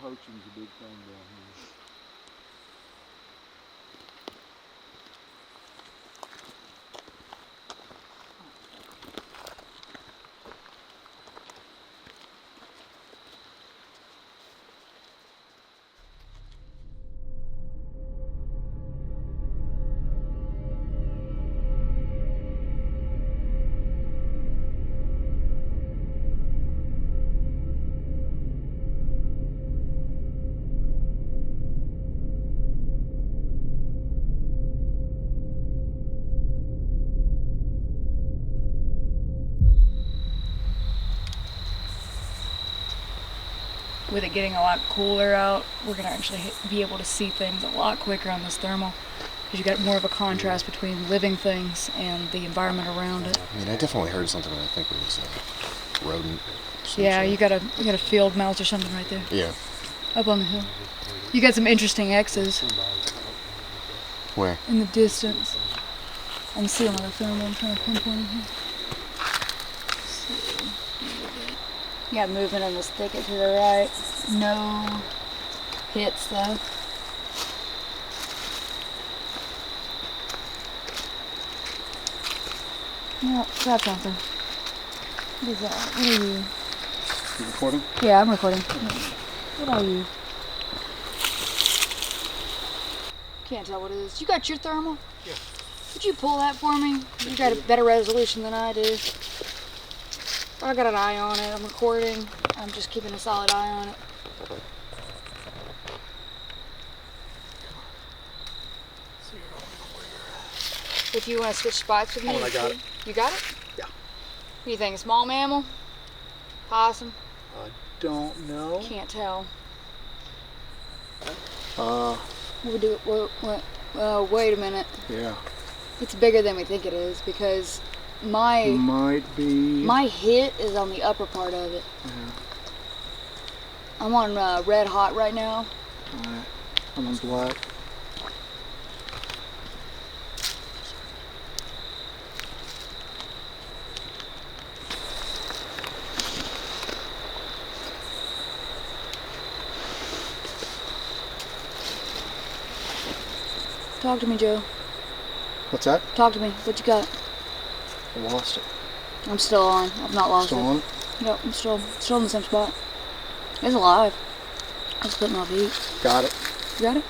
poaching's a big thing down here. With it getting a lot cooler out, we're gonna actually be able to see things a lot quicker on this thermal, because you got more of a contrast between living things and the environment around it. I mean, I definitely heard something that I think was a rodent. Yeah, you got a field mouse or something right there. Yeah. Up on the hill. You got some interesting X's. Where? In the distance. I'm seeing on the thermal. I'm trying to pinpoint it here. You got movement in this thicket to the right. No hits though. No, got something. What is that? What are you? You recording? Yeah, I'm recording. What are you? Can't tell what it is. You got your thermal? Yeah. Could you pull that for me? You got a better resolution than I do. I got an eye on it. I'm recording. I'm just keeping a solid eye on it. If you want to switch spots with me. Oh, I got it. You got it? Yeah. What do you think? Small mammal? Possum? I don't know. Can't tell. We'll do it. Wait a minute. Yeah. It's bigger than we think it is because my hit is on the upper part of it. Yeah. I'm on red hot right now. Alright. I'm on black. Talk to me, Joe. What's that? Talk to me. What you got? I lost it. I'm still on. I've not lost Still it. on? Yep, I'm still in the same spot. It's alive. I was putting off heat. Got it. You got it?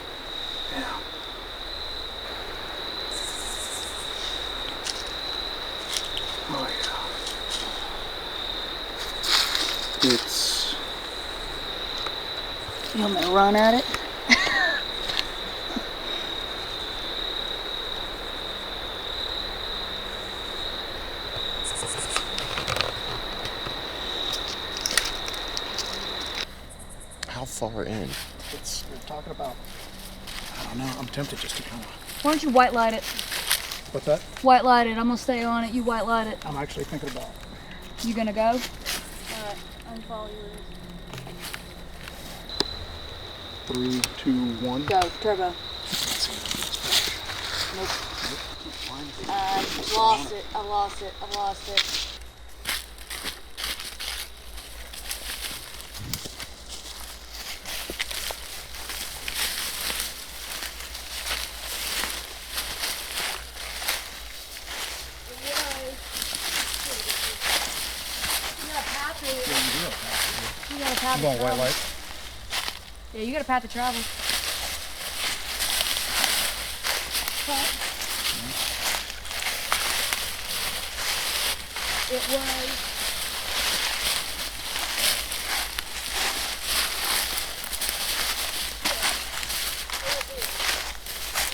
Yeah. Oh yeah. It's... You want me to run at it? How far in? We're talking about, I don't know, I'm tempted just to kind of... Why don't you white light it? What's that? White light it. I'm gonna stay on it. You white light it. I'm actually thinking about... You gonna go? Alright, I'm following you. 3, 2, 1. Go, turbo. Nope. I lost it. I lost it. I lost it. You want white light? Yeah, you got a path to travel. It was...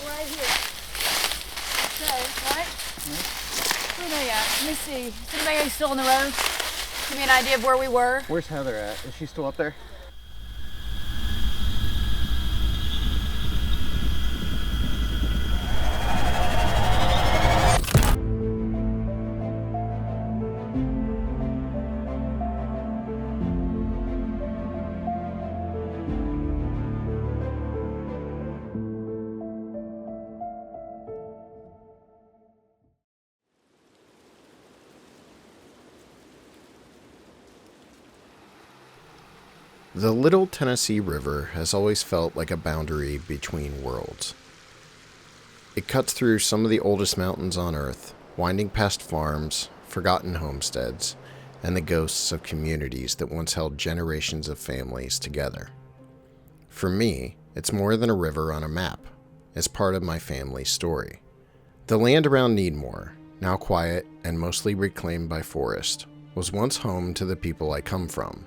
Right here. So, right? Where are they at? Let me see. Is anybody still on the road? Give me an idea of where we were. Where's Heather at? Is she still up there? The Little Tennessee River has always felt like a boundary between worlds. It cuts through some of the oldest mountains on Earth, winding past farms, forgotten homesteads, and the ghosts of communities that once held generations of families together. For me, it's more than a river on a map. It's part of my family's story. The land around Needmore, now quiet and mostly reclaimed by forest, was once home to the people I come from.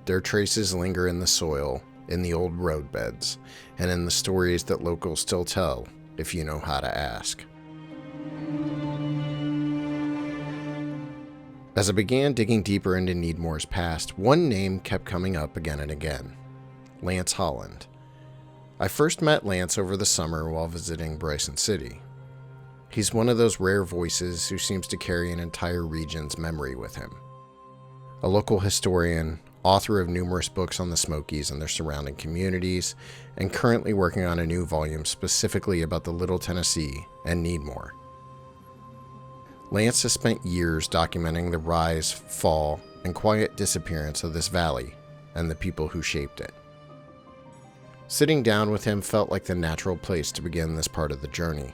Their traces linger in the soil, in the old roadbeds, and in the stories that locals still tell if you know how to ask. As I began digging deeper into Needmore's past, one name kept coming up again and again: Lance Holland. I first met Lance over the summer while visiting Bryson City. He's one of those rare voices who seems to carry an entire region's memory with him. A local historian, author of numerous books on the Smokies and their surrounding communities, and currently working on a new volume specifically about the Little Tennessee and Needmore. Lance has spent years documenting the rise, fall, and quiet disappearance of this valley and the people who shaped it. Sitting down with him felt like the natural place to begin this part of the journey.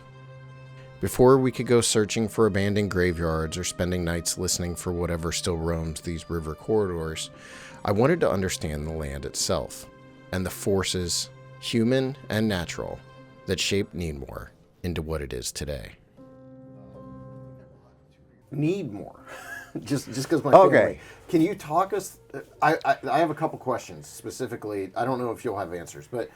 Before we could go searching for abandoned graveyards or spending nights listening for whatever still roams these river corridors, I wanted to understand the land itself and the forces, human and natural, that shaped Needmore into what it is today. Needmore, just because my family. Okay. Can you talk us? I have a couple questions specifically. I don't know if you'll have answers, but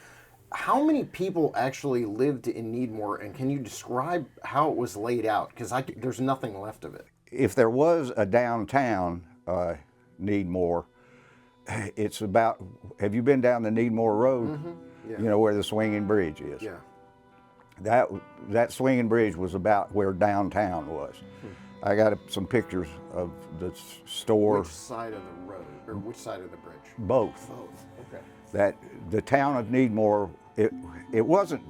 how many people actually lived in Needmore, and can you describe how it was laid out? Because there's nothing left of it. If there was a downtown Needmore, it's about, have you been down the Needmore Road? Mm-hmm. Yeah. You know where the swinging bridge is? Yeah. That swinging bridge was about where downtown was. I got some pictures of the store. Which side of the road, or which side of the bridge? Both. Both. Okay. That the town of Needmore, it wasn't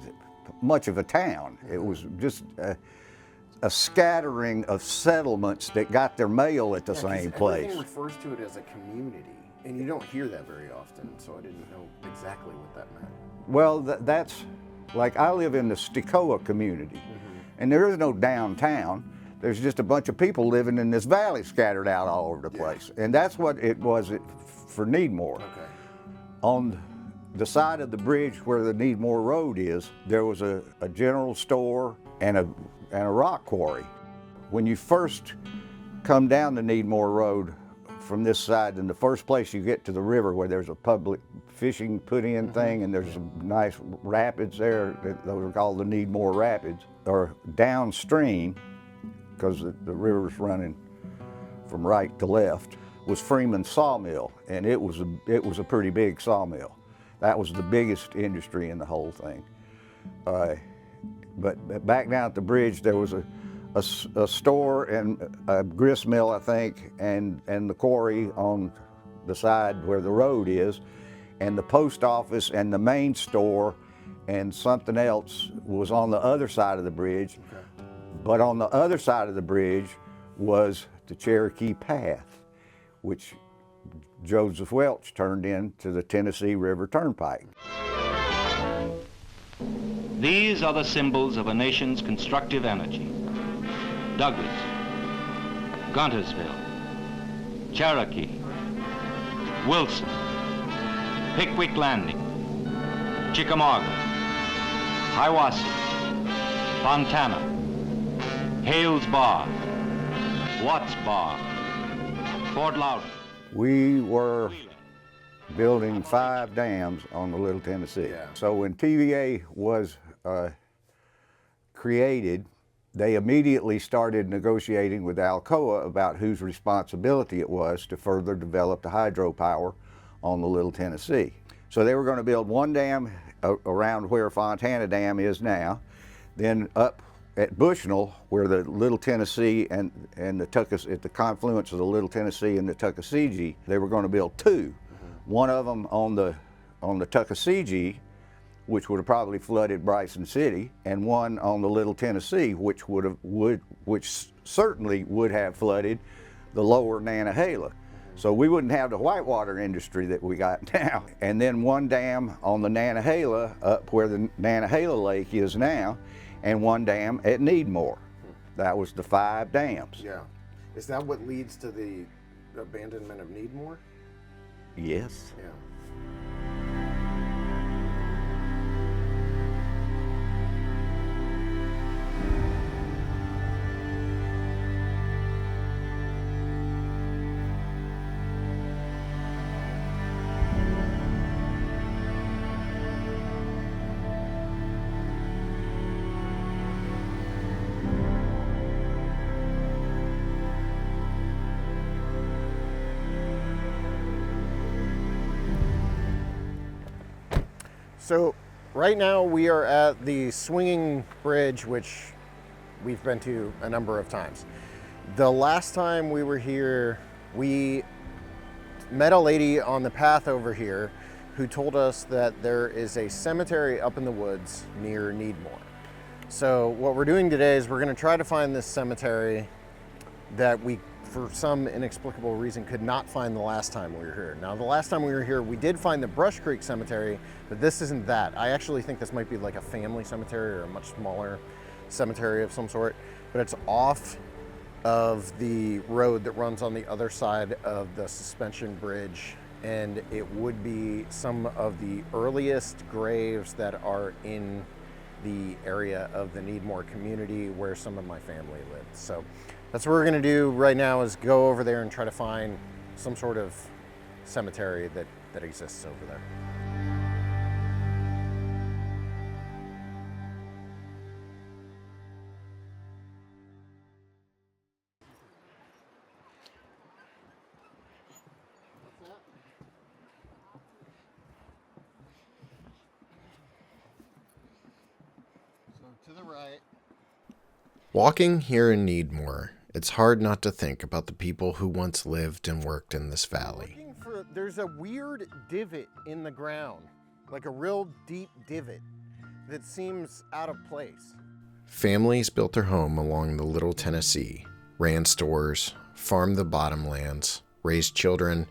much of a town. It was just a scattering of settlements that got their mail at the same place. Everything refers to it as a community, and you don't hear that very often, so I didn't know exactly what that meant. Well, that's, like, I live in the Stokoa community, and there is no downtown. There's just a bunch of people living in this valley scattered out all over the place. And that's what it was for Needmore. Okay. On the side of the bridge where the Needmore Road is, there was a general store and a rock quarry. When you first come down the Needmore Road from this side, in the first place you get to the river where there's a public fishing put-in thing, and there's some nice rapids there. Those are called the Needmore Rapids. Or downstream, because the river's running from right to left, was Freeman's sawmill, and it was a pretty big sawmill. That was the biggest industry in the whole thing. But back down at the bridge, there was a store and a grist mill, I think, and the quarry on the side where the road is, and the post office and the main store and something else was on the other side of the bridge. Okay. But on the other side of the bridge was the Cherokee Path, which Joseph Welch turned into the Tennessee River Turnpike. These are the symbols of a nation's constructive energy. Douglas, Guntersville, Cherokee, Wilson, Pickwick Landing, Chickamauga, Hiwassee, Fontana, Hales Bar, Watts Bar, Fort Loudon. We were building 5 dams on the Little Tennessee. Yeah. So when TVA was created, they immediately started negotiating with Alcoa about whose responsibility it was to further develop the hydropower on the Little Tennessee. So they were going to build one dam around where Fontana Dam is now, then up at Bushnell, where the Little Tennessee and the at the confluence of the Little Tennessee and the Tuckasegee, they were going to build 2. One of them on the Tuckasegee, which would have probably flooded Bryson City, and one on the Little Tennessee, which certainly would have flooded the lower Nantahala. So we wouldn't have the whitewater industry that we got now. And then one dam on the Nantahala, up where the Nantahala Lake is now, and one dam at Needmore. That was the 5 dams. Yeah. Is that what leads to the abandonment of Needmore? Yes. Yeah. So right now we are at the swinging bridge, which we've been to a number of times. The last time we were here, we met a lady on the path over here who told us that there is a cemetery up in the woods near Needmore. So what we're doing today is we're going to try to find this cemetery that we, for some inexplicable reason, could not find the last time we were here. Now, the last time we were here, we did find the Brush Creek Cemetery, but this isn't that. I actually think this might be like a family cemetery or a much smaller cemetery of some sort, but it's off of the road that runs on the other side of the suspension bridge, and it would be some of the earliest graves that are in the area of the Needmore community where some of my family lived. So that's what we're gonna do right now, is go over there and try to find some sort of cemetery that exists over there. So to the right. Walking here in Needmore, it's hard not to think about the people who once lived and worked in this valley. There's a weird divot in the ground, like a real deep divot that seems out of place. Families built their home along the Little Tennessee, ran stores, farmed the bottomlands, raised children,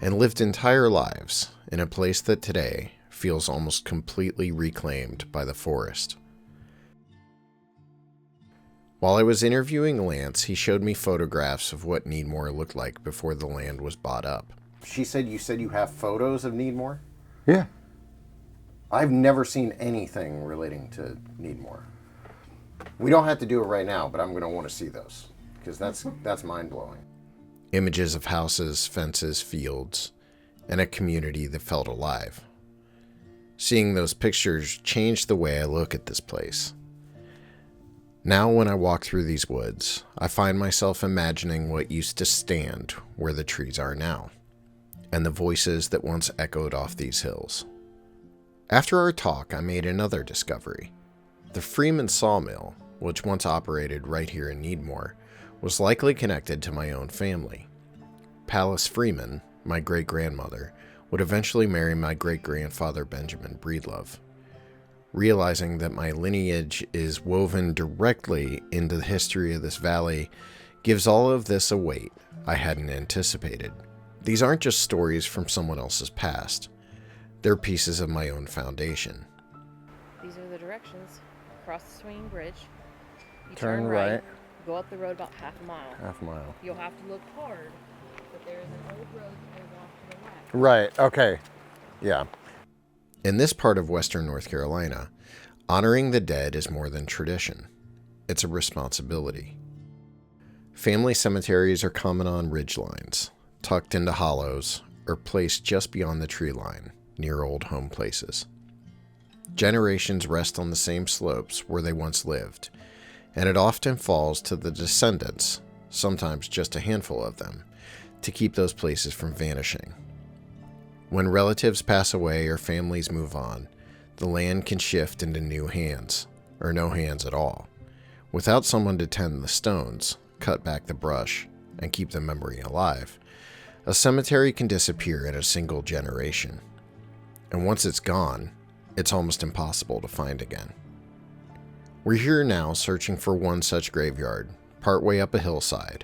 and lived entire lives in a place that today feels almost completely reclaimed by the forest. While I was interviewing Lance, he showed me photographs of what Needmore looked like before the land was bought up. You said you have photos of Needmore? Yeah. I've never seen anything relating to Needmore. We don't have to do it right now, but I'm going to want to see those, because that's mind-blowing. Images of houses, fences, fields, and a community that felt alive. Seeing those pictures changed the way I look at this place. Now when I walk through these woods, I find myself imagining what used to stand where the trees are now, and the voices that once echoed off these hills. After our talk, I made another discovery. The Freeman sawmill, which once operated right here in Needmore, was likely connected to my own family. Pallas Freeman, my great-grandmother, would eventually marry my great-grandfather Benjamin Breedlove. Realizing that my lineage is woven directly into the history of this valley gives all of this a weight I hadn't anticipated. These aren't just stories from someone else's past. They're pieces of my own foundation. These are the directions. Cross the swinging bridge. You Turn turn right. Go up the road about half a mile. Half a mile. You'll have to look hard, but there is an old road that goes off to the left. Right, okay. Yeah. In this part of western North Carolina, honoring the dead is more than tradition. It's a responsibility. Family cemeteries are common on ridgelines, tucked into hollows, or placed just beyond the tree line, near old home places. Generations rest on the same slopes where they once lived, and it often falls to the descendants, sometimes just a handful of them, to keep those places from vanishing. When relatives pass away or families move on, the land can shift into new hands, or no hands at all. Without someone to tend the stones, cut back the brush, and keep the memory alive, a cemetery can disappear in a single generation. And once it's gone, it's almost impossible to find again. We're here now searching for one such graveyard, partway up a hillside,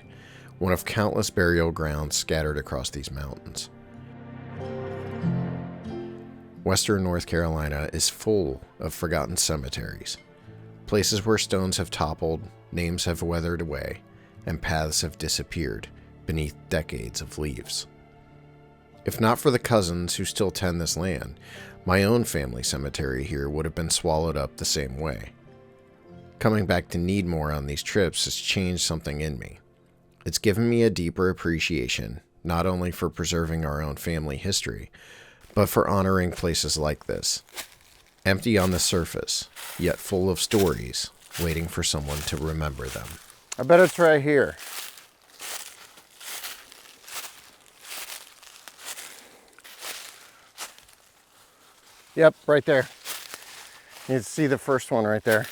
one of countless burial grounds scattered across these mountains. Western North Carolina is full of forgotten cemeteries, places where stones have toppled, names have weathered away, and paths have disappeared beneath decades of leaves. If not for the cousins who still tend this land, my own family cemetery here would have been swallowed up the same way. Coming back to Needmore on these trips has changed something in me. It's given me a deeper appreciation, not only for preserving our own family history, but for honoring places like this. Empty on the surface, yet full of stories, waiting for someone to remember them. I bet it's right here. Yep, right there. You can see the first one right there.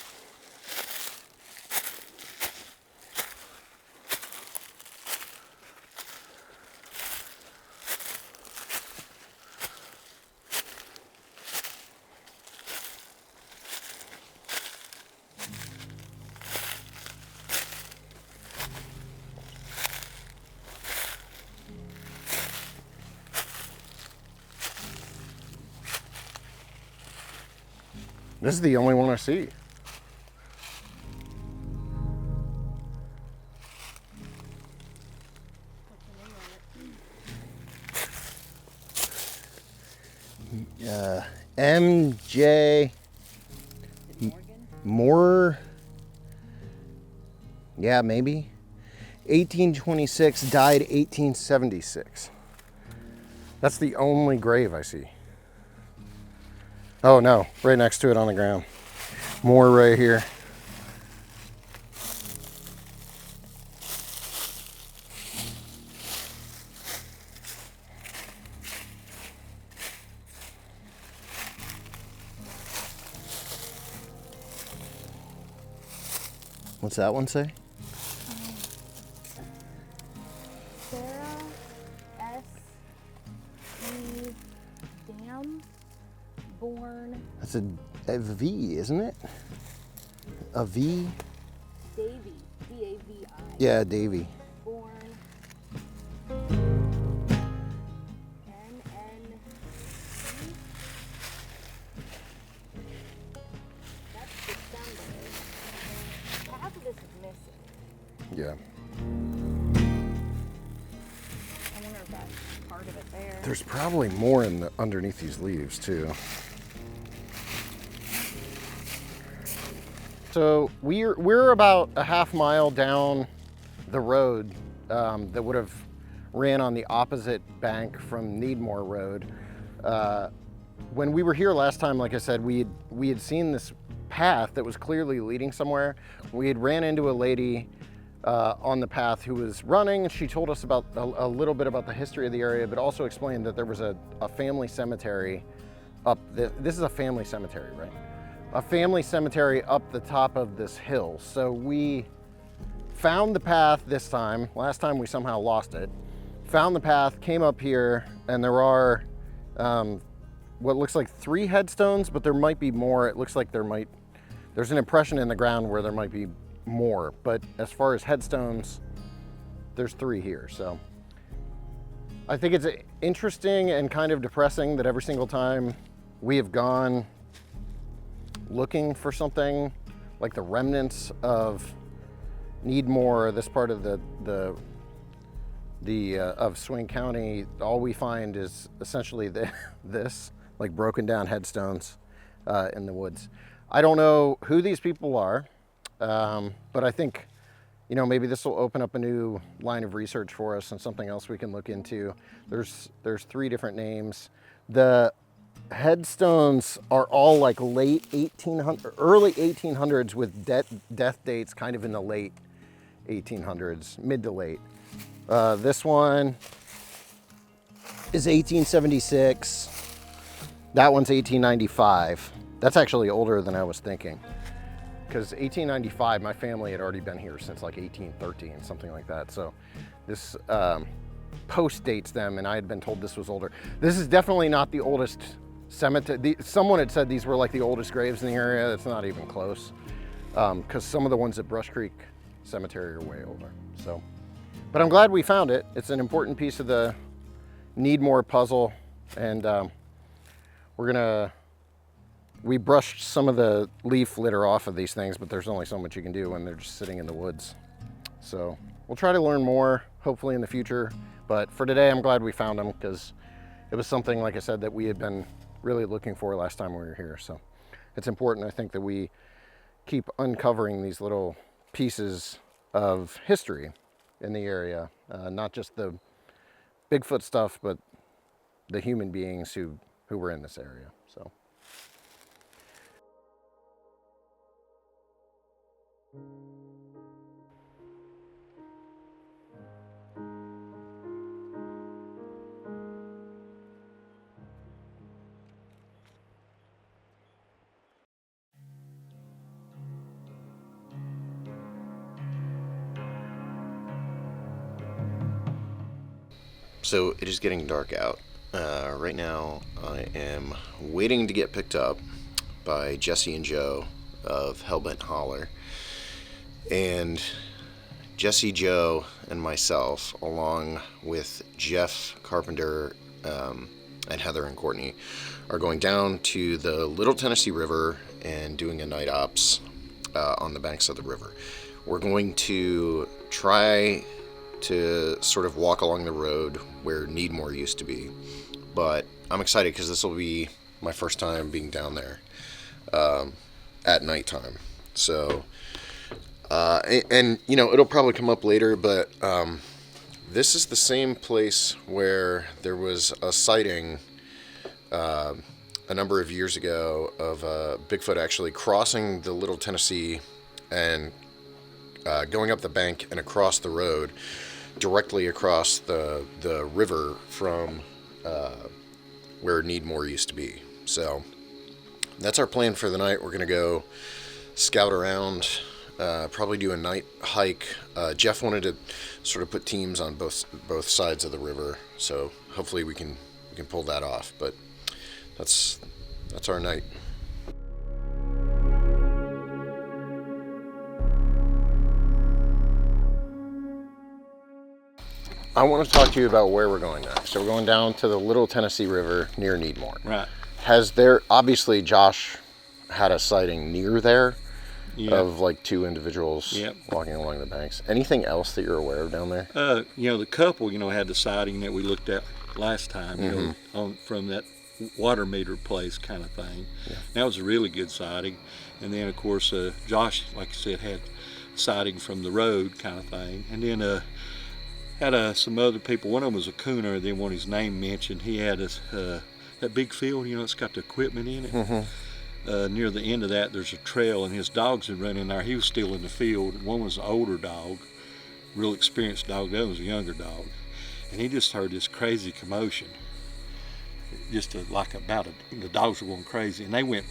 This is the only one I see. MJ Moore. Yeah, maybe. 1826, died 1876. That's the only grave I see. Oh no, right next to it on the ground. More right here. What's that one say? Sarah S. E. Dam. Born That's a V, isn't it? A V? Davy. D-A-V-I. Yeah, Davy. Born N-N-C. That's December. Half of this is missing. Yeah. I wonder if that's part of it there. There's probably more in the underneath these leaves too. So we're about a half mile down the road that would have ran on the opposite bank from Needmore Road. When we were here last time, like I said, we had seen this path that was clearly leading somewhere. We had ran into a lady on the path who was running. She told us about a little bit about the history of the area, but also explained that there was a family cemetery up. This is a family cemetery, right? A family cemetery up the top of this hill. So we found the path this time. Last time we somehow lost it. Found the path, came up here, and there are what looks like 3 headstones, but there might be more. It looks like there's an impression in the ground where there might be more, but as far as headstones, there's 3 here. So I think it's interesting and kind of depressing that every single time we have gone looking for something like the remnants of Needmore, this part of of Swain County, all we find is essentially this like broken down headstones in the woods. I don't know who these people are, but I think, you know, maybe this will open up a new line of research for us and something else we can look into. There's 3 different names. The headstones are all like late 1800s, early 1800s with death dates kind of in the late 1800s, mid to late. This one is 1876. That one's 1895. That's actually older than I was thinking, because 1895, my family had already been here since like 1813, something like that. So this post dates them, and I had been told this was older. This is definitely not the oldest cemetery. Someone had said these were like the oldest graves in the area. That's not even close, because some of the ones at Brush Creek Cemetery are way older. So But I'm glad we found it. It's an important piece of the Needmore puzzle, and we brushed some of the leaf litter off of these things, but there's only so much you can do when they're just sitting in the woods. So we'll try to learn more, hopefully in the future. But for today, I'm glad we found them, because it was something, like I said, that we had been really looking for last time we were here. So it's important, I think, that we keep uncovering these little pieces of history in the area, not just the Bigfoot stuff, but the human beings who were in this area. So it is getting dark out. Right now I am waiting to get picked up by Jessi and Joe of Hellbent Holler. And Jessi, Joe, and myself, along with Jeff Carpenter and Heather and Courtney, are going down to the Little Tennessee River and doing a night ops on the banks of the river. We're going to try to sort of walk along the road where Needmore used to be, but I'm excited because this will be my first time being down there at nighttime. So and you know, it'll probably come up later, but this is the same place where there was a sighting a number of years ago of Bigfoot actually crossing the Little Tennessee and going up the bank and across the road, directly across the river from where Needmore used to be. So that's our plan for the night. We're going to go scout around, probably do a night hike. Jeff wanted to sort of put teams on both sides of the river, so hopefully we can pull that off. But that's our night. I want to talk to you about where we're going next. So we're going down to the Little Tennessee River near Needmore. Right. Obviously Josh had a sighting near there of like two individuals walking along the banks. Anything else that you're aware of down there? The couple, had the sighting that we looked at last time, from that water meter place kind of thing. Yeah. That was a really good sighting. And then of course, Josh, like I said, had sighting from the road kind of thing. And then had some other people. One of them was a cooner. They want his name mentioned. He had that big field, it's got the equipment in it. Mm-hmm. Near the end of that, there's a trail, and his dogs had run in there. He was still in the field. One was an older dog, real experienced dog. The other was a younger dog, and he just heard this crazy commotion, the dogs were going crazy, and they went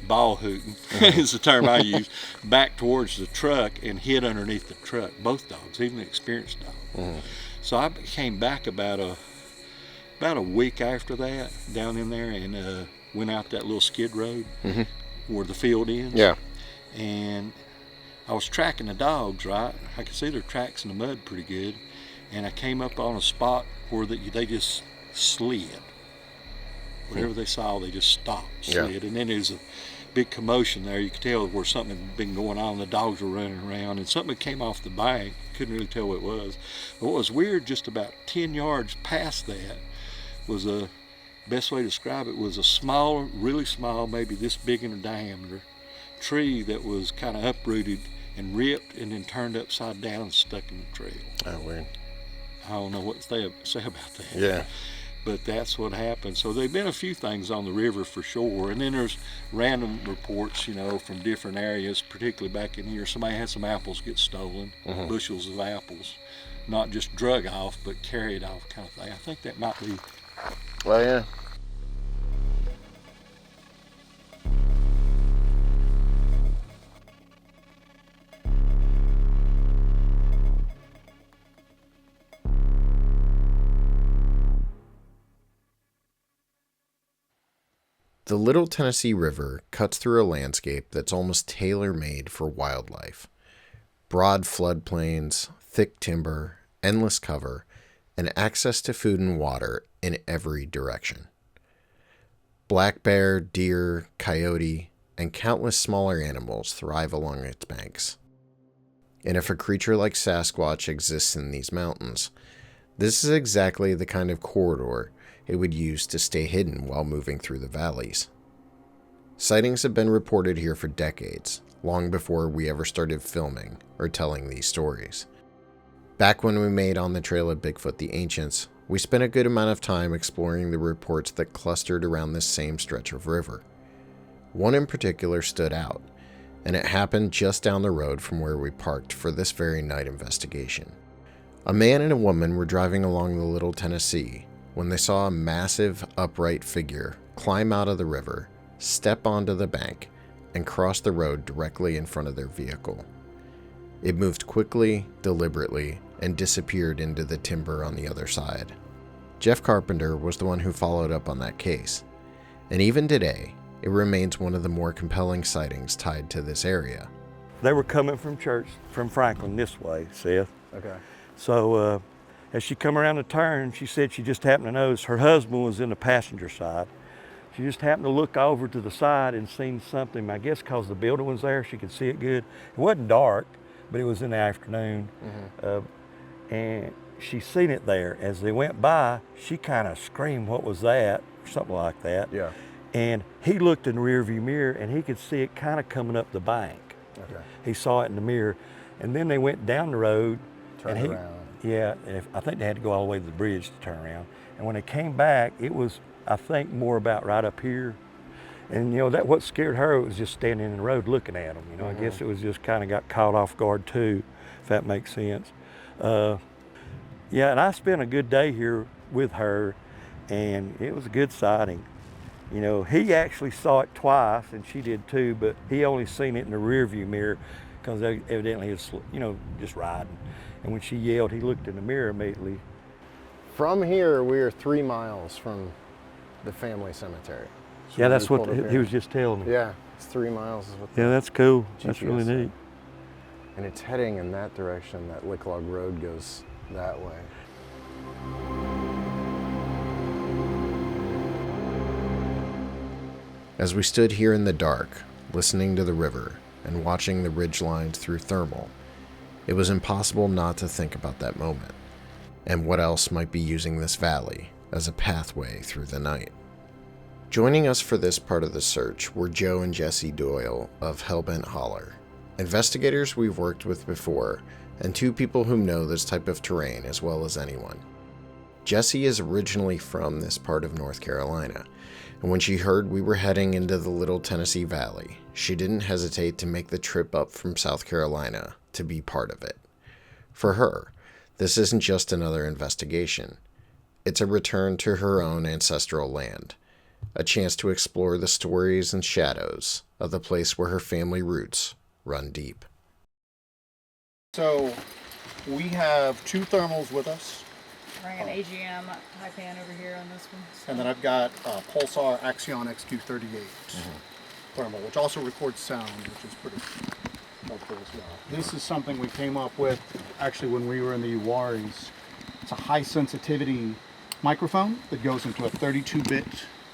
ball hooting, is the term I use, back towards the truck and hid underneath the truck, both dogs, even the experienced dog. Mm-hmm. So I came back about a week after that, down in there, and went out that little skid road where the field ends. Yeah. And I was tracking the dogs, right? I could see their tracks in the mud pretty good, and I came up on a spot where they just slid. Whatever they saw, they just stopped, slid, and then there's a big commotion there. You could tell where something had been going on. The dogs were running around, and something came off the bank. Couldn't really tell what it was. But what was weird, just about 10 yards past that, was best way to describe it was a small, really small, maybe this big in diameter, tree that was kind of uprooted and ripped and then turned upside down and stuck in the trail. Oh, weird. I don't know what to say about that. Yeah. But that's what happened. So there've been a few things on the river for sure. And then there's random reports, from different areas, particularly back in here. Somebody had some apples get stolen, bushels of apples. Not just drug off, but carried off kind of thing. I think that might be. Well, yeah. The Little Tennessee River cuts through a landscape that's almost tailor-made for wildlife. Broad floodplains, thick timber, endless cover, and access to food and water in every direction. Black bear, deer, coyote, and countless smaller animals thrive along its banks. And if a creature like Sasquatch exists in these mountains, this is exactly the kind of corridor it would use to stay hidden while moving through the valleys. Sightings have been reported here for decades, long before we ever started filming or telling these stories. Back when we made On the Trail of Bigfoot the Ancients, we spent a good amount of time exploring the reports that clustered around this same stretch of river. One in particular stood out, and it happened just down the road from where we parked for this very night investigation. A man and a woman were driving along the Little Tennessee when they saw a massive, upright figure climb out of the river, step onto the bank, and cross the road directly in front of their vehicle. It moved quickly, deliberately, and disappeared into the timber on the other side. Jeff Carpenter was the one who followed up on that case, and even today, it remains one of the more compelling sightings tied to this area. They were coming from church, from Franklin this way, Seth. Okay. So as she come around the turn, she said she just happened to notice her husband was in the passenger side. She just happened to look over to the side and seen something, I guess because the building was there, she could see it good. It wasn't dark, but it was in the afternoon. And she seen it there. As they went by, she kind of screamed, "What was that?" or something like that. Yeah. And he looked in the rearview mirror and he could see it kind of coming up the bank. Okay. He saw it in the mirror. And then they went down the road. Turn and around. Yeah, and I think they had to go all the way to the bridge to turn around. And when they came back, it was, I think, more about right up here. And that what scared her was just standing in the road looking at them. I guess it was just kind of got caught off guard too, if that makes sense. Yeah, and I spent a good day here with her, and it was a good sighting. He actually saw it twice, and she did too, but he only seen it in the rearview mirror because evidently he was, just riding. And when she yelled, he looked in the mirror immediately. From here, we are 3 miles from the family cemetery. So yeah, that's what he was just telling me. Yeah, it's 3 miles is what. Yeah, that's cool. GPS That's really neat. And it's heading in that direction. That Lick Log Road goes that way. As we stood here in the dark, listening to the river and watching the ridge lines through thermal, it was impossible not to think about that moment, and what else might be using this valley as a pathway through the night. Joining us for this part of the search were Joe and Jessi Doyle of Hellbent Holler, investigators we've worked with before, and 2 people who know this type of terrain as well as anyone. Jessi is originally from this part of North Carolina, and when she heard we were heading into the Little Tennessee Valley, she didn't hesitate to make the trip up from South Carolina to be part of it. For her, this isn't just another investigation. It's a return to her own ancestral land, a chance to explore the stories and shadows of the place where her family roots run deep. So we have 2 thermals with us, Running an AGM high pan over here on this one. So. and then I've got a Pulsar Axion X238 thermal, which also records sound, which is pretty helpful as well. This is something we came up with actually when we were in the URs. It's a high sensitivity microphone that goes into a 32-bit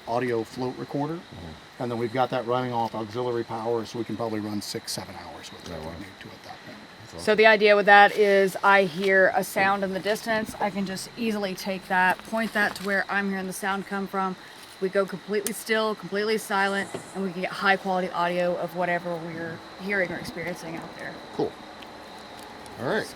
audio float recorder, and then we've got that running off auxiliary power, so we can probably run 6-7 hours with it if we need to at that point. So the idea with that is I hear a sound in the distance. I can just easily take that, point that to where I'm hearing the sound come from. We go completely still, completely silent, and we can get high quality audio of whatever we're hearing or experiencing out there. Cool. All right.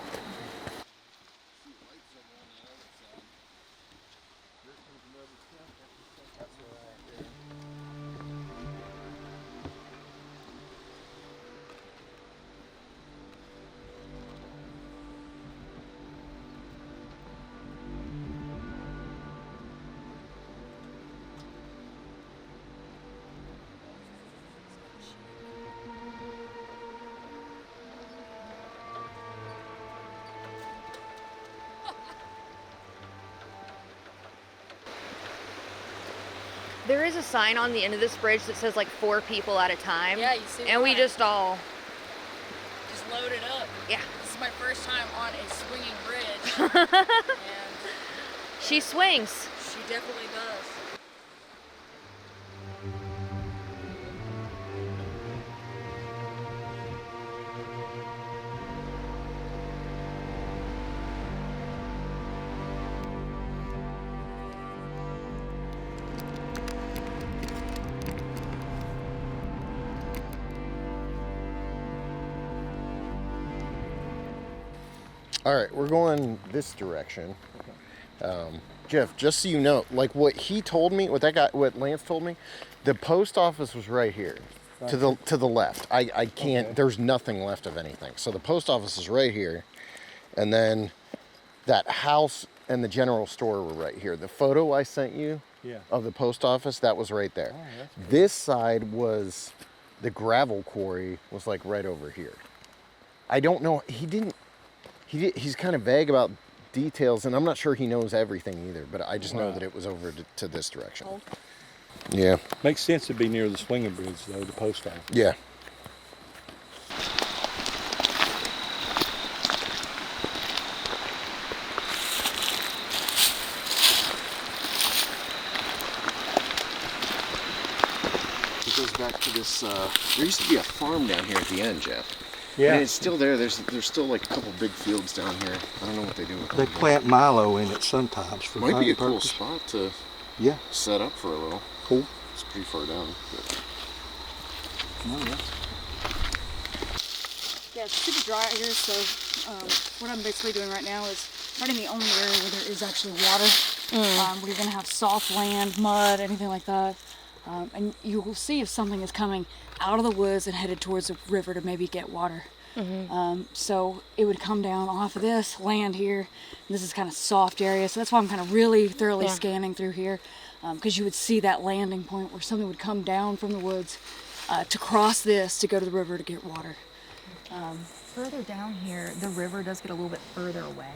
There is a sign on the end of this bridge that says like 4 people at a time. Yeah, you see. And we just all just load it up. Yeah. It's my first time on a swinging bridge. And She swings. she definitely does. All right, we're going this direction. Jeff, just so you know, like what he told me, what Lance told me, the post office was right here, to the left. I can't. Okay. There's nothing left of anything. So the post office is right here, and then that house and the general store were right here. The photo I sent you of the post office, that was right there. Oh, that's cool. This side was the gravel quarry was like right over here. I don't know. He's kind of vague about details, and I'm not sure he knows everything either, but I just know that it was over to this direction. Oh. Yeah. Makes sense to be near the swinging bridge, though, the post office. Yeah. It goes back to this, there used to be a farm down here at the end, Jeff. Yeah. And it's still there. There's still like a couple big fields down here. I don't know what they do with them. They plant milo in it sometimes for might be a cool purpose. spot to set up for a little. Cool. It's pretty far down. But... Yeah, it's super dry out here, so what I'm basically doing right now is finding the only area where there is actually water. Where you're going to have soft land, mud, anything like that. And you will see if something is coming out of the woods and headed towards the river to maybe get water. So it would come down off of this land here. And this is kind of soft area, so that's why I'm kind of really thoroughly scanning through here, because you would see that landing point where something would come down from the woods to cross this to go to the river to get water. Further down here, the river does get a little bit further away,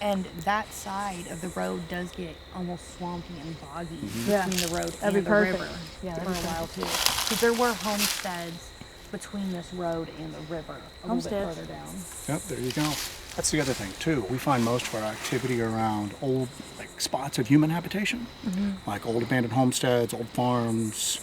and that side of the road does get almost swampy and boggy between the road and the river for a while too. Because there were homesteads between this road and the river a little bit further down. Yep, there you go. That's the other thing too. We find most of our activity around old spots of human habitation, like old abandoned homesteads, old farms.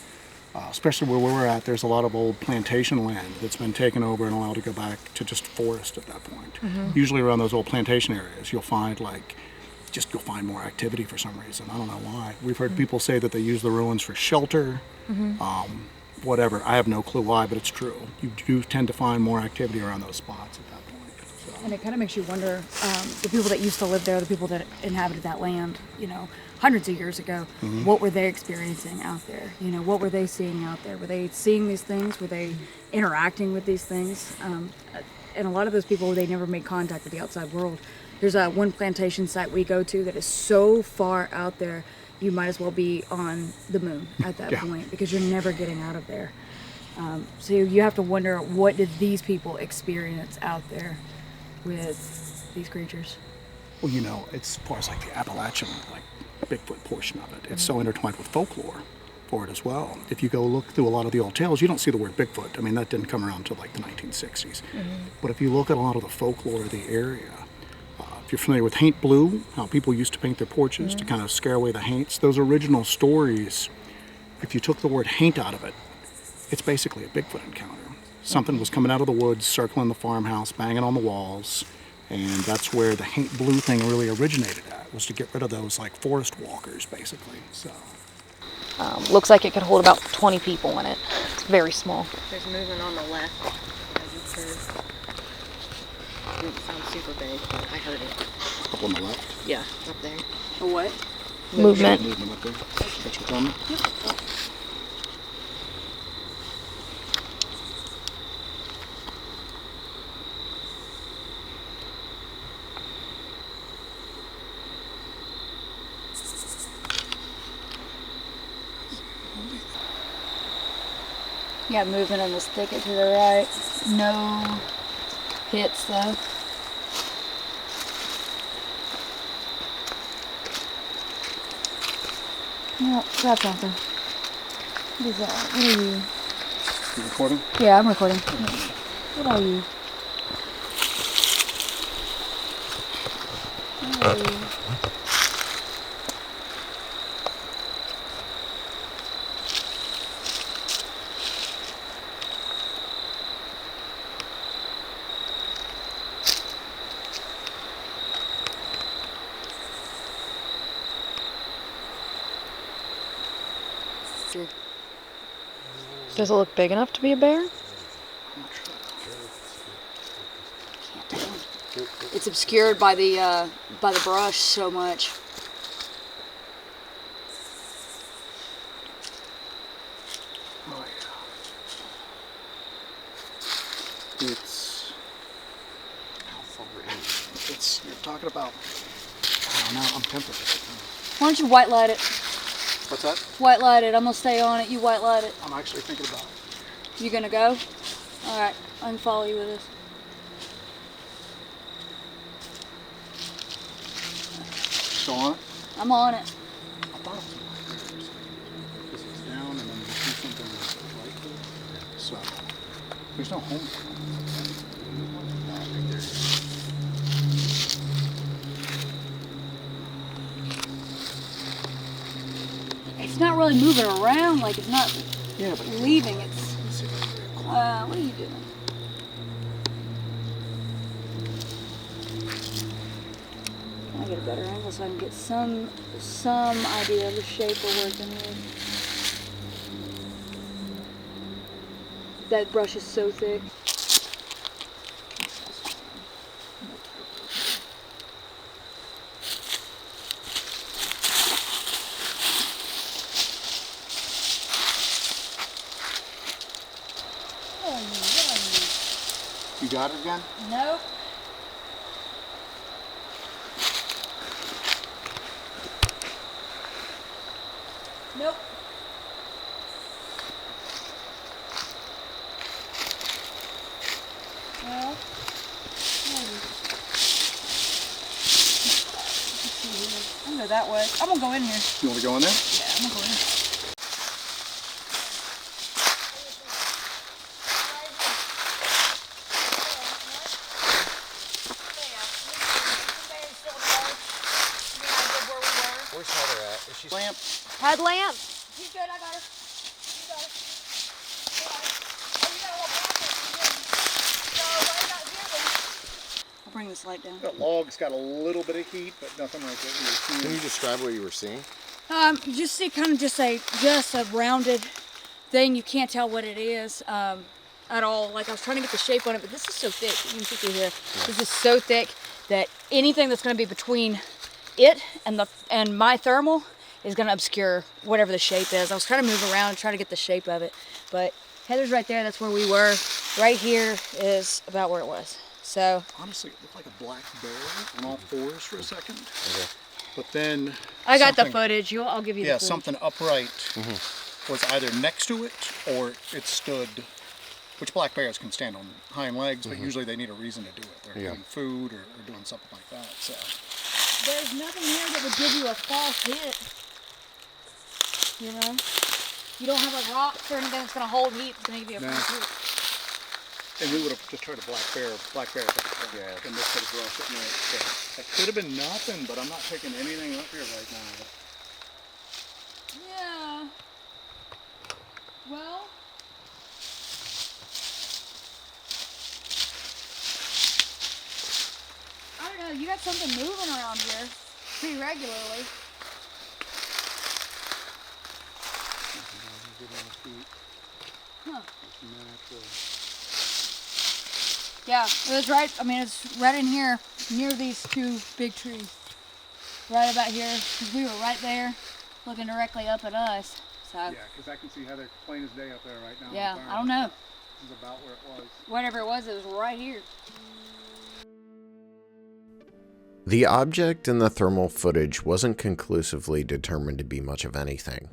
Especially where we're at, there's a lot of old plantation land that's been taken over and allowed to go back to just forest at that point. Usually around those old plantation areas, you'll find you'll find more activity for some reason. I don't know why. We've heard people say that they use the ruins for shelter, whatever. I have no clue why, but it's true. You do tend to find more activity around those spots at that point. So. And it kind of makes you wonder, the people that used to live there, the people that inhabited that land, hundreds of years ago, what were they experiencing out there? What were they seeing out there? Were they seeing these things? Were they interacting with these things? And a lot of those people, they never made contact with the outside world. There's one plantation site we go to that is so far out there, you might as well be on the moon at that point, because you're never getting out of there. So you have to wonder, what did these people experience out there with these creatures? Well, as far as the Appalachian, Bigfoot portion of it, it's so intertwined with folklore for it as well. If you go look through a lot of the old tales, you don't see the word Bigfoot. I mean, that didn't come around until the 1960s. But if you look at a lot of the folklore of the area, if you're familiar with haint blue, how people used to paint their porches to kind of scare away the haints, those original stories, if you took the word haint out of it, it's basically a Bigfoot encounter. Something was coming out of the woods, circling the farmhouse, banging on the walls, and that's where the haint blue thing really originated at, was to get rid of those forest walkers, basically. So Looks like it could hold about 20 people in it. It's very small. There's movement on the left, as you heard. It didn't sound super big, but I heard it. Up on the left? Yeah, up there. A what? Movement. Movement up there. That's your comment? Yep. You got movement in this thicket to the right. No hits though. No, that's something. What is that? What are you? You recording? Yeah, I'm recording. What are you? Does it look big enough to be a bear? It's obscured by the brush so much. Oh yeah. It's how far in? It's you're talking about. I don't know. I'm tempted. Why don't you white light it? What's that? White light it. I'm gonna stay on it. You white light it. I'm actually thinking about it. You gonna go? All right. I can follow you with this. Still on it? I'm on it. I thought it was black bears. This is down and then you see something that's right there. So there's no home. It's not really moving around. Like it's not Yeah, but leaving. It's. What are you doing? Can I get a better angle so I can get some idea of the shape we're working with? That brush is so thick. you got it again? Nope. Nope. Well, maybe. I'm gonna go that way. I'm gonna go in here. You want to go in there? Yeah, I'm gonna go in here. Where's Heather at? Is she Lamp. Headlamp. She's good. I got her. You got her. I'll bring this light down. That log's got a little bit of heat, but nothing like what you were seeing. Can you describe what you were seeing? You just see kind of just a rounded thing. You can't tell what it is at all. Like I was trying to get the shape on it, but this is so thick. You can see through here. Yeah. This is so thick that anything that's going to be between it and my thermal is going to obscure whatever the shape is. I was trying to move around and try to get the shape of it, but Heather's right there. That's where we were. Right here is about where it was. So honestly, it looked like a black bear on all fours for a second. Okay. But then I got the footage. I'll give you the footage. Yeah, something upright was either next to it or it stood, which black bears can stand on hind legs, but usually they need a reason to do it. They're eating food or doing something like that. So there's nothing here that would give you a false hit. You know? You don't have like rocks or anything that's going to hold heat. It's going to give you a false hit. And we would have just tried a black bear and this could have brought it. So that could have been nothing, but I'm not picking anything up here right now. Yeah. Well. I don't know. You got something moving around here pretty regularly. Huh. Yeah, it was right. I mean, it's right in here near these two big trees. Right about here, because we were right there looking directly up at us. So. Yeah, because I can see Heather plain as day up there right now. Yeah, I don't know. This is about where it was. Whatever it was right here. The object in the thermal footage wasn't conclusively determined to be much of anything.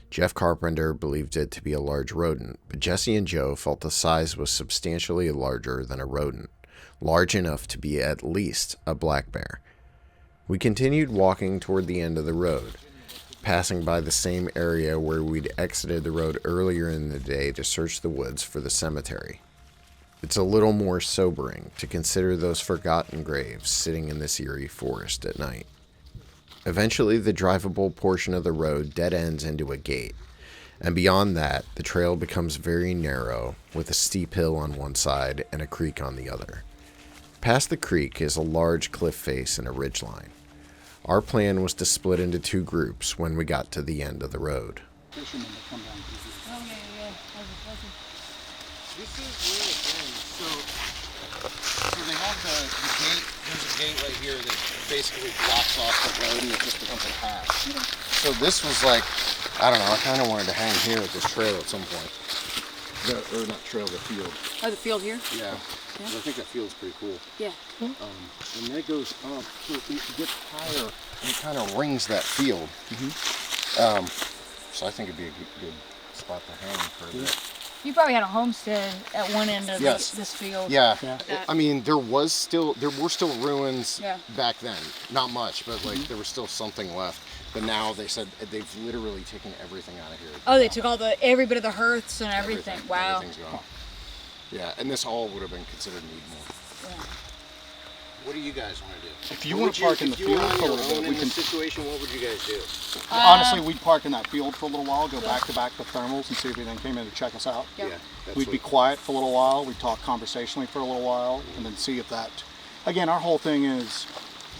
Jeff Carpenter believed it to be a large rodent, but Jessi and Joe felt the size was substantially larger than a rodent, large enough to be at least a black bear. We continued walking toward the end of the road, passing by the same area where we'd exited the road earlier in the day to search the woods for the cemetery. It's a little more sobering to consider those forgotten graves sitting in this eerie forest at night. Eventually, the drivable portion of the road dead ends into a gate, and beyond that, the trail becomes very narrow, with a steep hill on one side and a creek on the other. Past the creek is a large cliff face and a ridgeline. Our plan was to split into 2 groups when we got to the end of the road. Fishermen that come down through here. Oh, yeah. This is real thing. So they have the gate. There's a gate right here that basically blocks off the road and it just becomes a path. So this was like, I don't know, I kind of wanted to hang here at this trail at some point. Or not trail, the field. Oh, the field here? Yeah. I think that field's pretty cool. Yeah. And that goes up, so it gets higher and it kind of rings that field. So I think it'd be a good spot to hang for a bit. You probably had a homestead at one end of this field. Yeah. I mean, there were still ruins back then. Not much, but like there was still something left. But now they said they've literally taken everything out of here. Oh, they took every bit of the hearths and everything. Wow. Everything's gone. Yeah, and this all would have been considered Needmore. Yeah. What do you guys want to do? If you want to park in the field for a little bit, we can. Situation, what would you guys do? Honestly, we'd park in that field for a little while, go back to back with thermals, and see if anything came in to check us out. Yep. We'd be quiet for a little while. We'd talk conversationally for a little while, and then see if that. Again, our whole thing is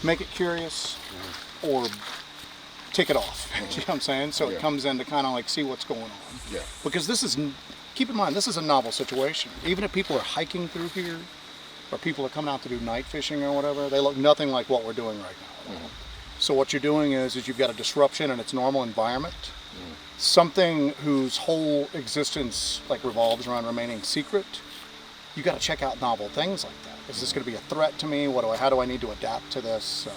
make it curious, or tick it off. You know what I'm saying? So it comes in to kind of like see what's going on. Yeah. Because this is, keep in mind, this is a novel situation. Even if people are hiking through here, or people are coming out to do night fishing or whatever, they look nothing like what we're doing right now. So what you're doing is you've got a disruption in its normal environment. Something whose whole existence like revolves around remaining secret. You got to check out novel things like that. Is this going to be a threat to me? How do I need to adapt to this? So,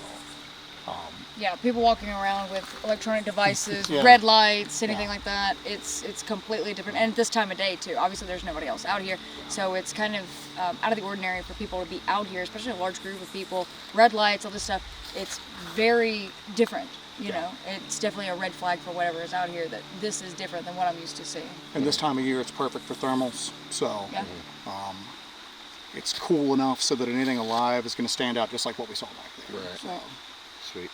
yeah, people walking around with electronic devices, red lights, anything like that. It's completely different, and this time of day too. Obviously, there's nobody else out here, so it's kind of out of the ordinary for people to be out here, especially a large group of people. Red lights, all this stuff. It's very different. You know, it's definitely a red flag for whatever is out here that this is different than what I'm used to seeing. And this time of year, it's perfect for thermals. So, it's cool enough so that anything alive is going to stand out just like what we saw back there. Right. So. Sweet.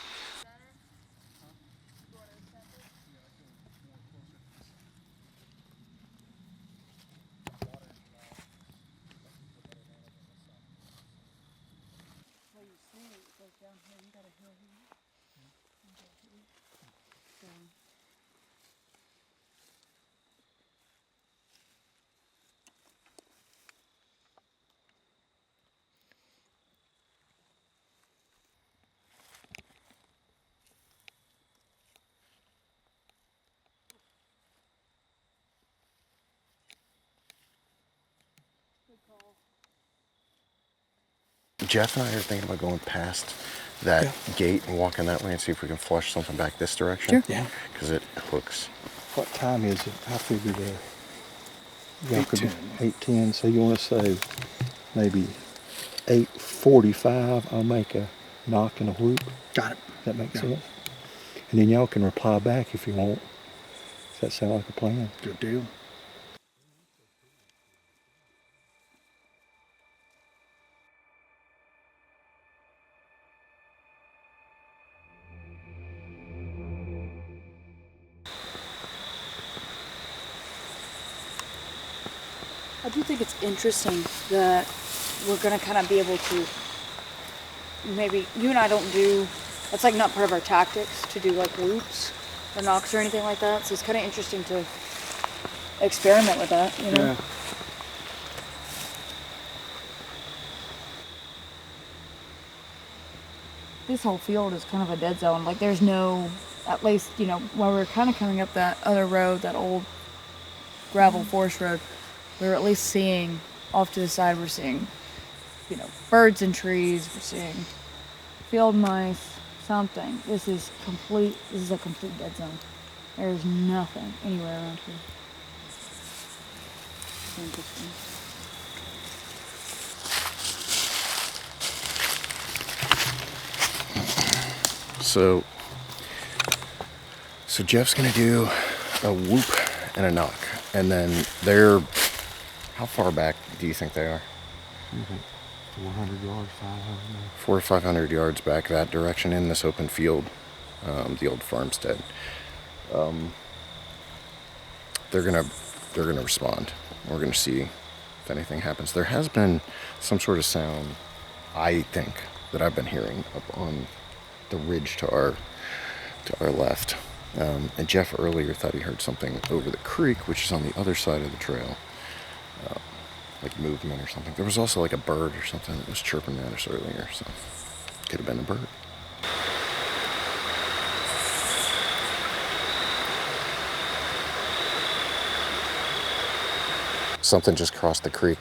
Jeff and I are thinking about going past that gate and walking that way and see if we can flush something back this direction. Sure. Yeah. Because it hooks. What time is it? I figured 8:10. So you want to say maybe 8:45? I'll make a knock and a whoop. Got it. That makes sense. And then y'all can reply back if you want. Does that sound like a plan? Good deal. I do think it's interesting that we're going to kind of be able to, maybe, you and I don't do, that's like not part of our tactics to do like whoops or knocks or anything like that, so it's kind of interesting to experiment with that, you know? Yeah. This whole field is kind of a dead zone, like there's no, at least, you know, while we were kind of coming up that other road, that old gravel forest road, we were at least seeing off to the side, we're seeing, you know, birds and trees, we're seeing field mice, something. This is a complete dead zone. There's nothing anywhere around here. It's interesting. So Jeff's gonna do a whoop and a knock, and then they're, how far back do you think they are? 400 yards, 500 maybe. 400 or 500 yards back that direction in this open field, the old farmstead. They're gonna respond. We're gonna see if anything happens. There has been some sort of sound, I think, that I've been hearing up on the ridge to our left. And Jeff earlier thought he heard something over the creek, which is on the other side of the trail, like movement or something. There was also like a bird or something that was chirping at us earlier, so could have been a bird. Something just crossed the creek.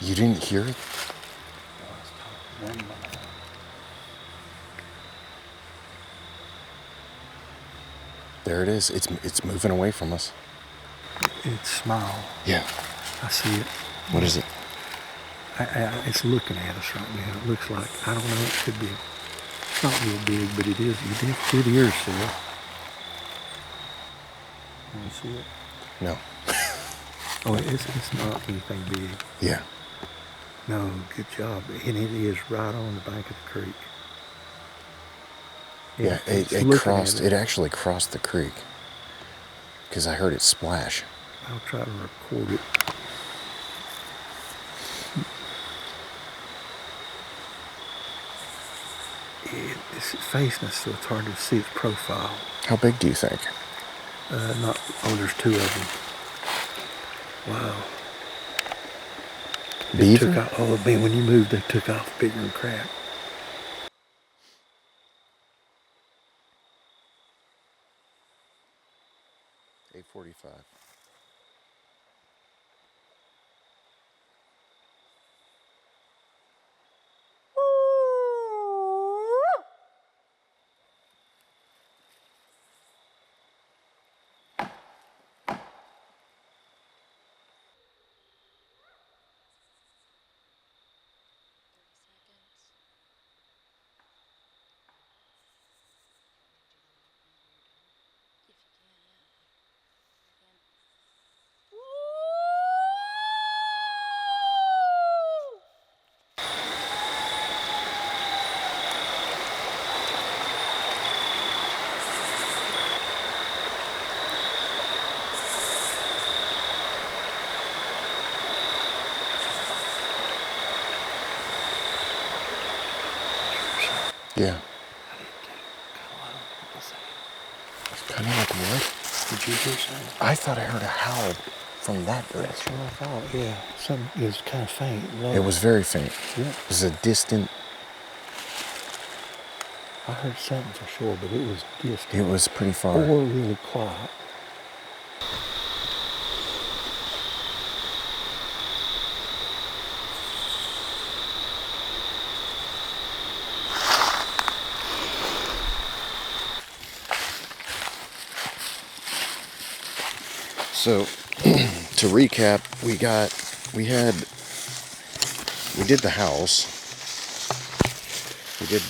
You didn't hear it? There it is. It's moving away from us. It's small. Yeah. I see it. What is it? It's looking at us right now. It looks like, I don't know, it could be, it's not real big, but it is. It is still. Can you see it? No. Oh, it's not anything big. Yeah. No, good job. And it is right on the bank of the creek. Yeah, it crossed. It actually crossed the creek. Because I heard it splash. I'll try to record it. It's facing us, so it's hard to see its profile. How big do you think? There's two of them. Wow. Beaver? Took off, when you moved, they took off bigger than crap. $8:45. Yeah. Kind of like what? Did you hear something? I thought I heard a howl from that That's direction. what I thought, yeah. Something is kind of faint. Low. It was very faint. Yeah. It was a distant. I heard something for sure, but it was distant. It was pretty far. Or really quiet. So, to recap, we did the howls. We did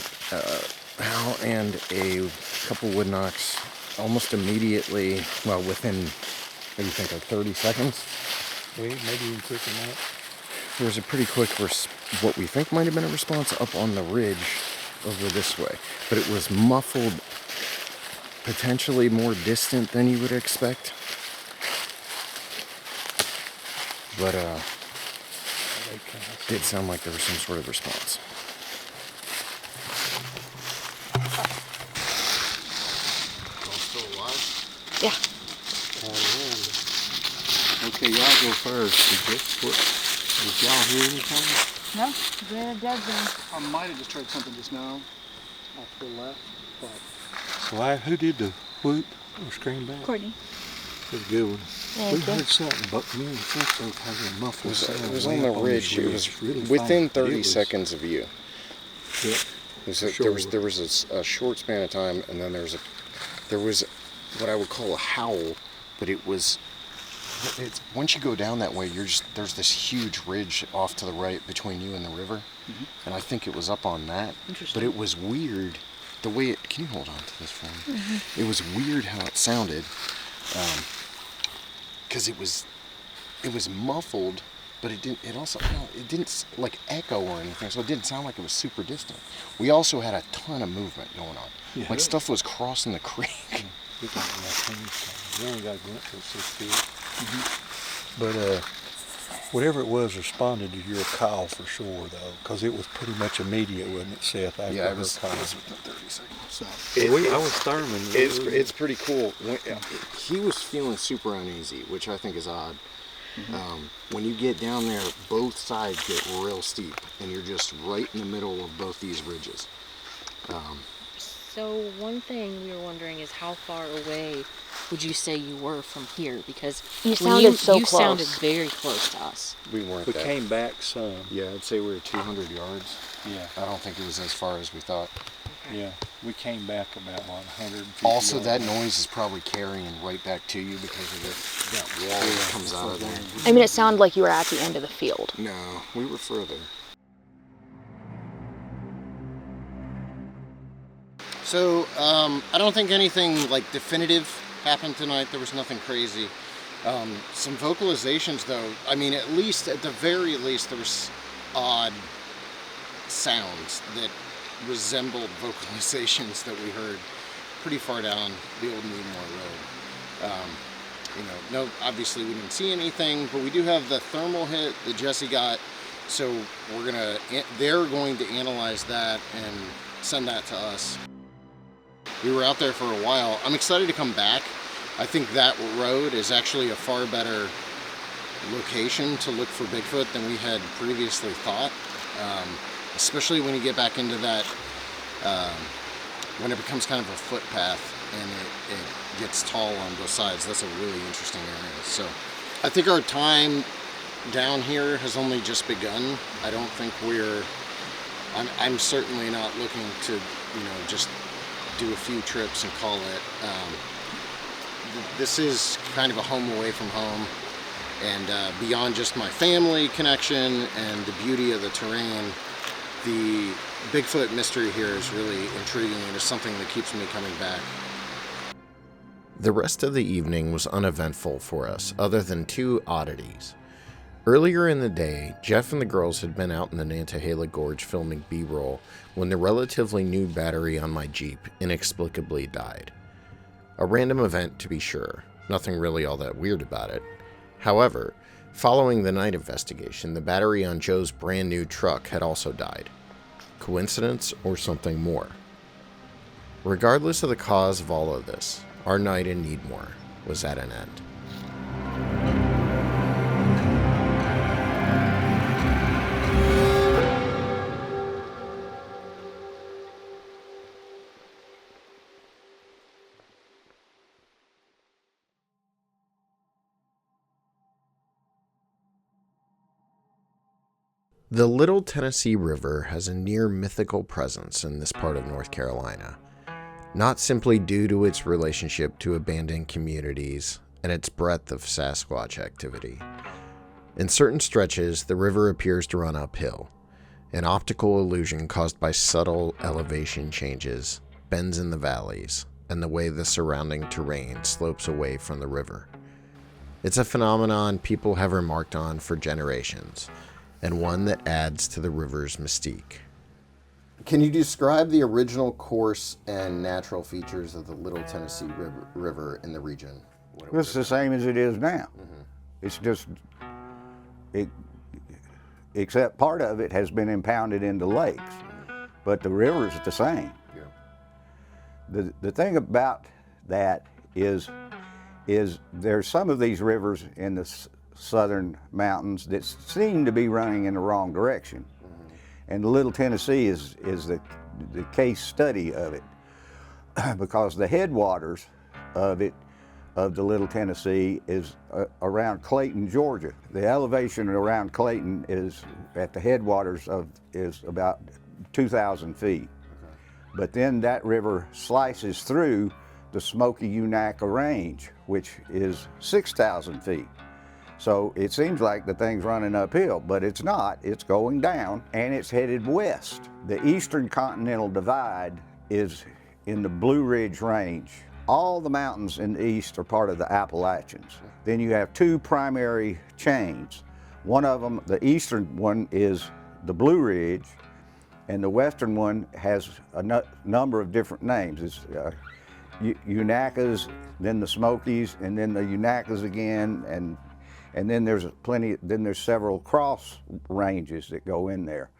howl and a couple wood knocks almost immediately, well, within, what do you think, like 30 seconds? Maybe even quicker than that. There was a pretty quick, what we think might have been a response up on the ridge over this way. But it was muffled, potentially more distant than you would expect. But did sound like there was some sort of response. Still alive? Yeah. Okay, y'all go first. Did y'all hear anything? No, we're dead zone. I might have just heard something just now off to the left, but So who did the whoop or scream back? Courtney. That's a good one. Thank We you. heard something, but me and Seth both had a muffled sound. It was way on the up ridge. this It was really within faint, but 30 it was- seconds of you. Yeah, There was a short span of time, and then there was what I would call a howl, but it's once you go down that way, there's this huge ridge off to the right between you and the river, and I think it was up on that. Interesting. But it was weird the way it. Can you hold on to this for me? It was weird how it sounded, because it was muffled, but it didn't like echo or anything, so it didn't sound like it was super distant. We also had a ton of movement going on. Yeah. Like stuff was crossing the creek. We only got a glimpse of 6 feet. But whatever it was responded to your call for sure, though, because it was pretty much immediate, wasn't it, Seth? After Yeah, it was call. within 30 seconds. So I was Thurman. It's pretty cool. He was feeling super uneasy, which I think is odd. When you get down there, both sides get real steep, and you're just right in the middle of both these ridges. So one thing we were wondering is how far away would you say you were from here? Because You sounded so you close. sounded very close to us. We weren't. We came back some. Yeah, I'd say we were 200 yards. Yeah. I don't think it was as far as we thought. Yeah. We came back about 150 Also, yards. that noise is probably carrying right back to you because of that wall that comes out of there. I mean, it sounded like you were at the end of the field. No, we were further. So, I don't think anything like definitive happened tonight. There was nothing crazy. Some vocalizations though, I mean, at the very least, there was odd sounds that resembled vocalizations that we heard pretty far down the old Needmore Road. No, obviously we didn't see anything, but we do have the thermal hit that Jessi got, so they're going to analyze that and send that to us. We were out there for a while. I'm excited to come back. I think that road is actually a far better location to look for Bigfoot than we had previously thought. Especially when you get back into that, when it becomes kind of a footpath and it gets tall on both sides. That's a really interesting area. So I think our time down here has only just begun. I don't think I'm certainly not looking to, just do a few trips and call it. This is kind of a home away from home, and beyond just my family connection and the beauty of the terrain, the Bigfoot mystery here is really intriguing and is something that keeps me coming back. The rest of the evening was uneventful for us, other than 2 oddities. Earlier in the day, Jeff and the girls had been out in the Nantahala Gorge filming B-roll when the relatively new battery on my Jeep inexplicably died. A random event, to be sure, nothing really all that weird about it. However, following the night investigation, the battery on Joe's brand new truck had also died. Coincidence or something more? Regardless of the cause of all of this, our night in Needmore was at an end. The Little Tennessee River has a near mythical presence in this part of North Carolina, not simply due to its relationship to abandoned communities and its breadth of Sasquatch activity. In certain stretches, the river appears to run uphill, an optical illusion caused by subtle elevation changes, bends in the valleys, and the way the surrounding terrain slopes away from the river. It's a phenomenon people have remarked on for generations, and one that adds to the river's mystique. Can you describe the original course and natural features of the Little Tennessee River in the region? It's the same as it is now. It's just, except part of it has been impounded into lakes, but the river is the same. The thing about that is there's some of these rivers in the southern mountains that seem to be running in the wrong direction. And the Little Tennessee is the case study of it because the headwaters of the Little Tennessee is around Clayton, Georgia. The elevation around Clayton is at the headwaters is about 2,000 feet. But then that river slices through the Smoky Range, which is 6,000 feet. So it seems like the thing's running uphill, but it's not. It's going down, and it's headed west. The Eastern Continental Divide is in the Blue Ridge Range, All the mountains in the east are part of the Appalachians. Then you have two primary chains. One of them, the eastern one, is the Blue Ridge, and the western one has a number of different names. It's Unacas, then the Smokies, and then the Unacas again, and then there's several cross ranges that go in there.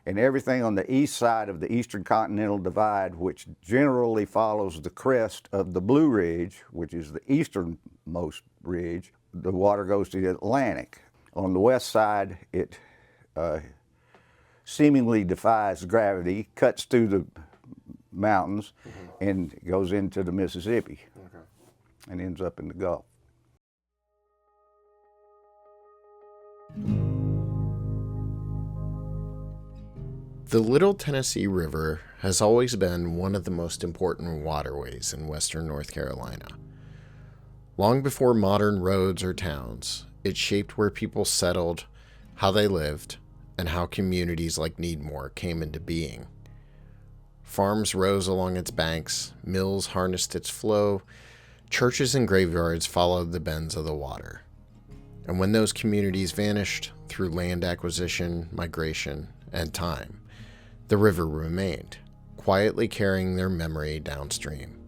And everything on the east side of the Eastern Continental Divide, which generally follows the crest of the Blue Ridge, which is the easternmost ridge, the water goes to the Atlantic. On the west side, it seemingly defies gravity, cuts through the mountains, and goes into the Mississippi, and ends up in the Gulf. The Little Tennessee River has always been one of the most important waterways in western North Carolina. Long before modern roads or towns, it shaped where people settled, how they lived, and how communities like Needmore came into being. Farms rose along its banks, mills harnessed its flow, churches and graveyards followed the bends of the water. And when those communities vanished through land acquisition, migration, and time, the river remained, quietly carrying their memory downstream.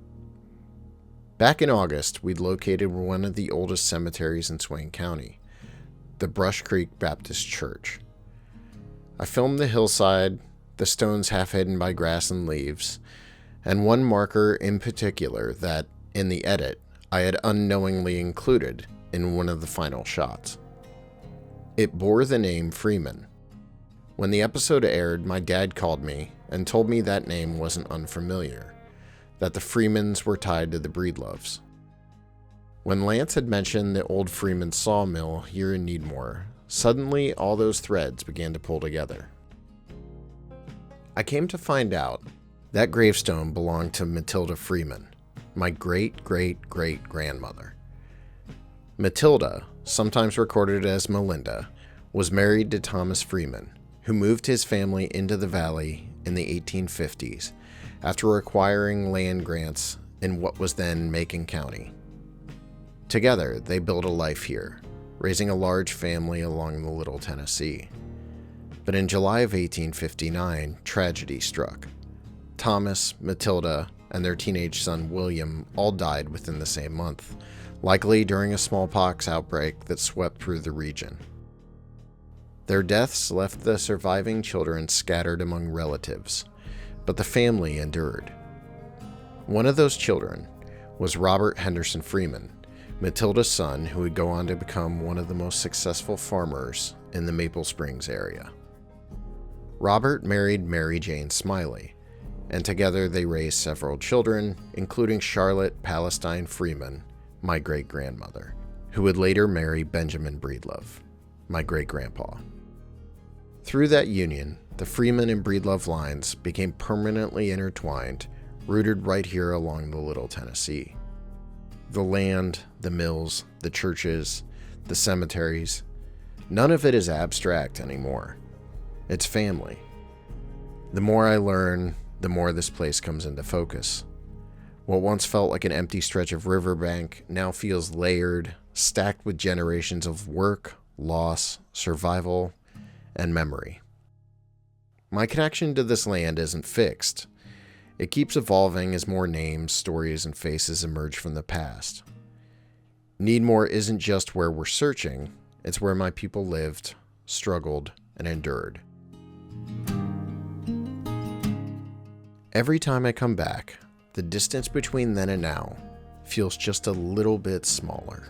Back in August, we'd located one of the oldest cemeteries in Swain County, the Brush Creek Baptist Church. I filmed the hillside, the stones half hidden by grass and leaves, and one marker in particular that, in the edit, I had unknowingly included in one of the final shots. It bore the name Freeman. When the episode aired, my dad called me and told me that name wasn't unfamiliar, that the Freemans were tied to the Breedloves. When Lance had mentioned the old Freeman sawmill here in Needmore, suddenly all those threads began to pull together. I came to find out that gravestone belonged to Matilda Freeman, my great-great-great-grandmother. Matilda, sometimes recorded as Melinda, was married to Thomas Freeman, who moved his family into the valley in the 1850s after acquiring land grants in what was then Macon County. Together, they built a life here, raising a large family along the Little Tennessee. But in July of 1859, tragedy struck. Thomas, Matilda, and their teenage son William all died within the same month, likely during a smallpox outbreak that swept through the region. Their deaths left the surviving children scattered among relatives, but the family endured. One of those children was Robert Henderson Freeman, Matilda's son, who would go on to become one of the most successful farmers in the Maple Springs area. Robert married Mary Jane Smiley, and together they raised several children, including Charlotte Palestine Freeman, my great-grandmother, who would later marry Benjamin Breedlove, my great-grandpa. Through that union, the Freeman and Breedlove lines became permanently intertwined, rooted right here along the Little Tennessee. The land, the mills, the churches, the cemeteries, none of it is abstract anymore. It's family. The more I learn, the more this place comes into focus. What once felt like an empty stretch of riverbank now feels layered, stacked with generations of work, loss, survival, and memory. My connection to this land isn't fixed. It keeps evolving as more names, stories, and faces emerge from the past. Needmore isn't just where we're searching, it's where my people lived, struggled, and endured. Every time I come back, the distance between then and now feels just a little bit smaller.